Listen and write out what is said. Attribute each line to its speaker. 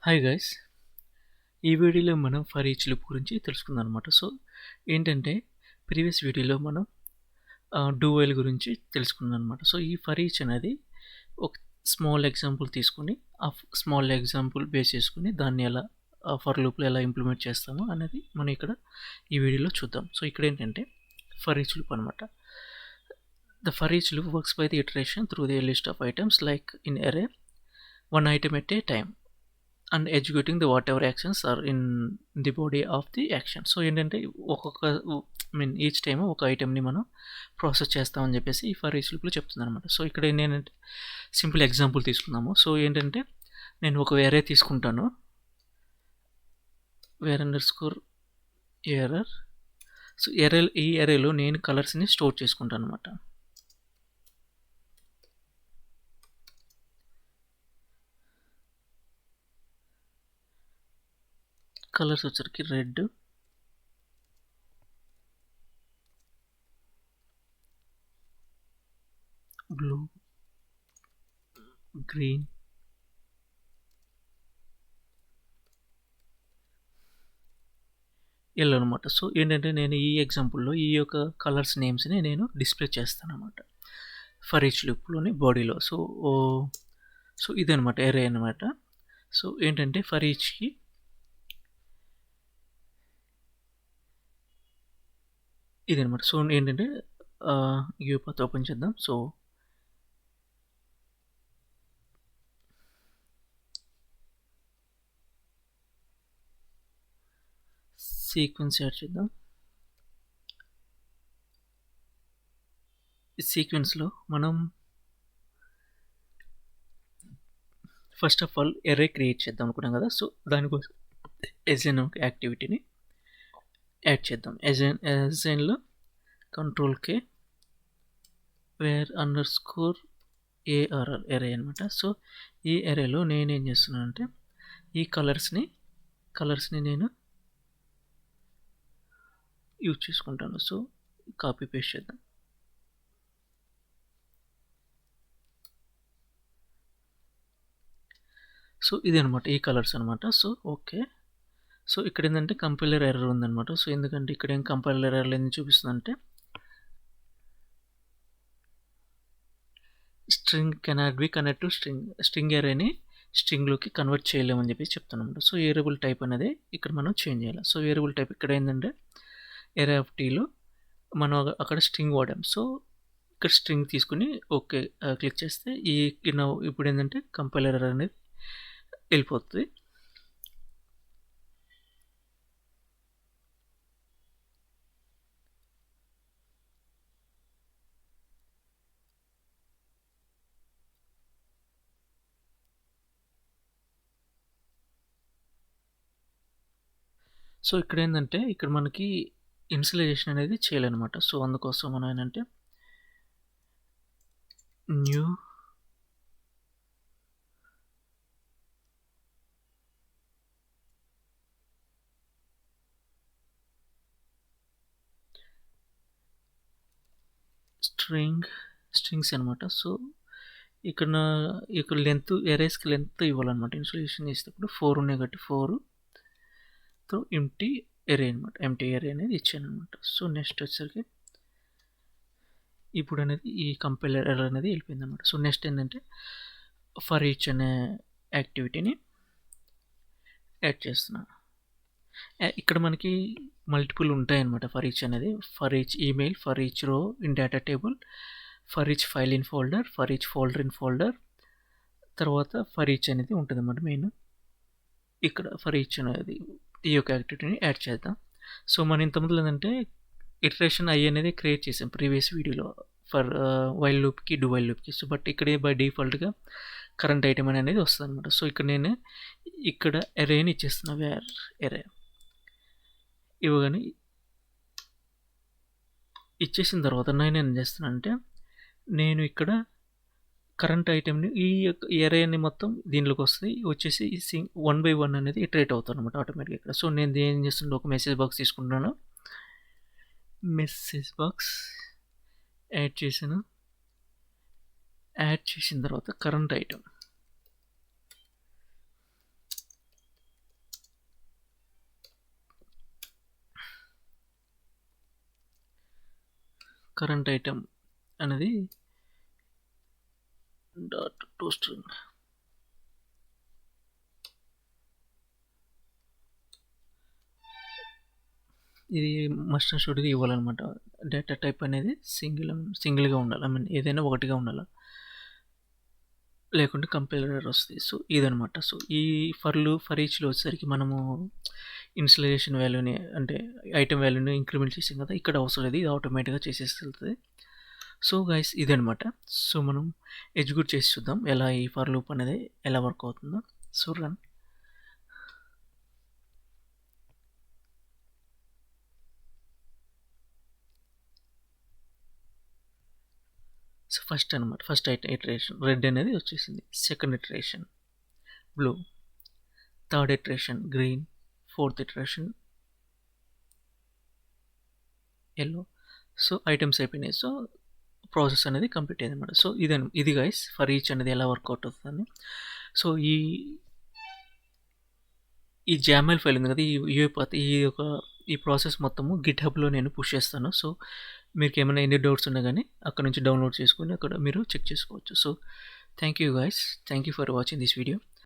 Speaker 1: Hi guys, ఈ వీడియోలో మనం ఫర్ ఈచ్ లూప్ గురించి తెలుసుకుందాం అనమాట. సో ఏంటంటే ప్రీవియస్ వీడియోలో మనం డూ వైల్ గురించి తెలుసుకున్నాం అనమాట. సో ఈ ఫర్ ఈచ్ అనేది ఒక స్మాల్ ఎగ్జాంపుల్ తీసుకొని ఆ స్మాల్ ఎగ్జాంపుల్ బేస్ చేసుకుని దాన్ని ఎలా ఫర్ లూప్లో ఎలా ఇంప్లిమెంట్ చేస్తామో అనేది మనం ఇక్కడ ఈ వీడియోలో చూద్దాం. సో ఇక్కడ ఏంటంటే ఫర్ ఈచ్ లూప్ అనమాట. The for each loop works by the iteration through the list of items like in array, one item at a time, and executing the whatever actions are in the body of the action. So ఏంటంటే ఒక్కొక్క each time ఒక ఐటెంని మనం process చేస్తామని చెప్పేసి ఈ for each లూప్లో చెప్తుంది అనమాట. సో ఇక్కడ ఏంటంటే సింపుల్ ఎగ్జాంపుల్ తీసుకుందాము. సో ఏంటంటే నేను ఒక ఎరే తీసుకుంటాను, వేర్_ఎర్రర్. సో ఈ ఎరేలో నేను కలర్స్ని స్టోర్ చేసుకుంటాను అనమాట. కలర్స్ వచ్చరికి రెడ్, బ్లూ, గ్రీన్, ఎల్లో అనమాట. సో ఏంటంటే నేను ఈ ఎగ్జాంపుల్లో ఈ యొక్క కలర్స్ నేమ్స్ని నేను డిస్ప్లే చేస్తాను అనమాట ఫర్ ఈచ్ లూప్లోని బాడీలో. సో ఇదనమాట ఎరే అనమాట. సో ఏంటంటే ఫర్ ఈచ్కి ఇదనమాట. సో ఏంటంటే యూపాత్ ఓపెన్ చేద్దాం. సో సీక్వెన్స్ యాడ్ చేద్దాం. ఈ సీక్వెన్స్లో మనం ఫస్ట్ ఆఫ్ ఆల్ ఎరే క్రియేట్ చేద్దాం అనుకున్నాం కదా. సో దానికోసం ఎస్ఎన్ ఒక యాక్టివిటీని యాడ్ చేద్దాం. ఎస్ఎన్లో కంట్రోల్-K వేర్_ARR ఎరే అనమాట. సో ఈ ఎరేలో నేనేం చేస్తున్నానంటే ఈ కలర్స్ని నేను యూజ్ చేసుకుంటాను. సో కాపీ పేస్ట్ చేద్దాం. సో ఇది అనమాట ఈ కలర్స్ అనమాట. So okay. సో ఇక్కడ ఏంటంటే కంపైలర్ ఎర్రర్ ఉందన్నమాట. సో ఎందుకంటే ఇక్కడ ఏం కంపైలర్ ఎర్రర్ ఎందుకు చూపిస్తుందంటే string cannot be connect to string ఎరేని స్ట్రింగ్లోకి కన్వర్ట్ చేయలేమని చెప్పి చెప్తున్నాం. సో వేరియబుల్ టైప్ అనేది ఇక్కడ మనం చేంజ్ చేయాలి. సో వేరియబుల్ టైప్ ఇక్కడ ఏంటంటే ఎరే ఆఫ్ టీలో మనం అక్కడ స్ట్రింగ్ వాడాం. సో ఇక్కడ స్ట్రింగ్ తీసుకుని ఓకే క్లిక్ చేస్తే ఇప్పుడు ఏంటంటే కంపైలర్ ఎర్రర్ అనేది వెళ్ళిపోతుంది. సో ఇక్కడ ఏంటంటే ఇక్కడ మనకి ఇనిషియలైజేషన్ అనేది చేయాలన్నమాట. సో అందుకోసం మనం ఏంటంటే న్యూ స్ట్రింగ్స్ అనమాట. సో ఇక్కడ లెంత్ ఎరేస్కి లెంత్ ఇవ్వాలన్నమాట. ఇనిషియలైజేషన్ చేసేటప్పుడు 4 ఉన్నాయి కాబట్టి 4తో ఎంటీ ఎరే అనమాట. ఎంటీ ఎరే అనేది ఇచ్చాను అనమాట. సో నెక్స్ట్ వచ్చేసరికి ఇప్పుడు అనేది ఈ కంపైలర్ ఎర్రర్ అనేది వెళ్ళిపోయింది అనమాట. సో నెక్స్ట్ ఏంటంటే ఫర్ ఈచ్ అనే యాక్టివిటీని యాడ్ చేస్తున్నాను. ఇక్కడ మనకి మల్టిపుల్ ఉంటాయన్నమాట ఫర్ ఈచ్ అనేది. For each email, for each row in data table, for each file in folder, for each folder in folder, తర్వాత ఫర్ ఈచ్ అనేది ఉంటుంది అన్నమాట మెయిన్. ఇక్కడ ఫర్ ఈచ్ అనేది ఈ యొక్క యాక్టివిటీని యాడ్ చేద్దాం. సో మనం ఇంతకుముందు ఏంటంటే ఇటరేషన్ ఐ అనేది క్రియేట్ చేసాం ప్రీవియస్ వీడియోలో ఫర్ వైల్ లూప్కి డూ వైల్ లూప్కి. సో బట్ ఇక్కడ బై డిఫాల్ట్గా కరెంట్ ఐటమ్ అనేది వస్తుంది అనమాట. సో ఇక్కడ నేను ఇక్కడ ఎరేని ఇచ్చేస్తున్నా, వేర్ ఎరే ఇవ్వగానే ఇచ్చేసిన తర్వాత నేను ఏం చేస్తున్నానంటే నేను ఇక్కడ కరెంట్ ఐటెంని ఈ ఎరేని మొత్తం దీనిలోకి వస్తుంది వచ్చేసి 1 by 1 అనేది ఇటరేట్ అవుతాను అనమాట ఆటోమేటిక్గా ఇక్కడ. సో నేను ఏం చేస్తుంటే ఒక మెసేజ్ బాక్స్ తీసుకుంటున్నాను, మెసేజ్ బాక్స్ యాడ్ చేశాను. యాడ్ చేసిన తర్వాత కరెంట్ ఐటమ్ కరెంట్ ఐటమ్ అనేది డాట్ టు స్ట్రింగ్. ఇది మస్ట్ అండ్ షుడ్‌గా ఇవ్వాలన్నమాట. డేటా టైప్ అనేది సింగిల్‌గా ఉండాలి. ఐ మీన్ ఏదైనా ఒకటిగా ఉండాలి. లేకుంటే కంపైలర్ ఎర్రర్ వస్తుంది. సో ఇదనమాట. సో ఈ ఫర్ ఈచ్‌లో వచ్చేసరికి మనము ఇనిషియలైజేషన్ వాల్యూని అంటే ఐటెమ్ వాల్యూని ఇంక్రిమెంట్ చేసాం కదా, ఇక్కడ అవసరం లేదు, ఇది ఆటోమేటిక్గా చేసేస్తుంది. సో గైస్ ఇదనమాట. సో మనం ఎగ్జిక్యూట్ చేసి చూద్దాం ఎలా ఈ ఫర్ లూప్ అనేది ఎలా వర్క్ అవుతుందో. So run. So first iteration red అనేది వచ్చేసింది. Second iteration blue, third iteration green, fourth iteration yellow. So items అయిపోయినాయి. సో ప్రాసెస్ అనేది కంప్లీట్ అయింది అనమాట. సో ఇది గైస్ ఫర్ ఈచ్ అనేది ఎలా వర్కౌట్ అవుతుందని. సో ఈ జామెల్ ఫైల్ ఉంది కదా, ఈ యూఐపాత్ ఈ ప్రాసెస్ మొత్తము గిట్ హబ్లో నేను పుష్ చేస్తాను. సో మీకు ఏమైనా ఎన్ని డౌట్స్ ఉన్నా కానీ అక్కడ నుంచి డౌన్లోడ్ చేసుకొని అక్కడ మీరు చెక్ చేసుకోవచ్చు. So thank you guys, thank you for watching this video.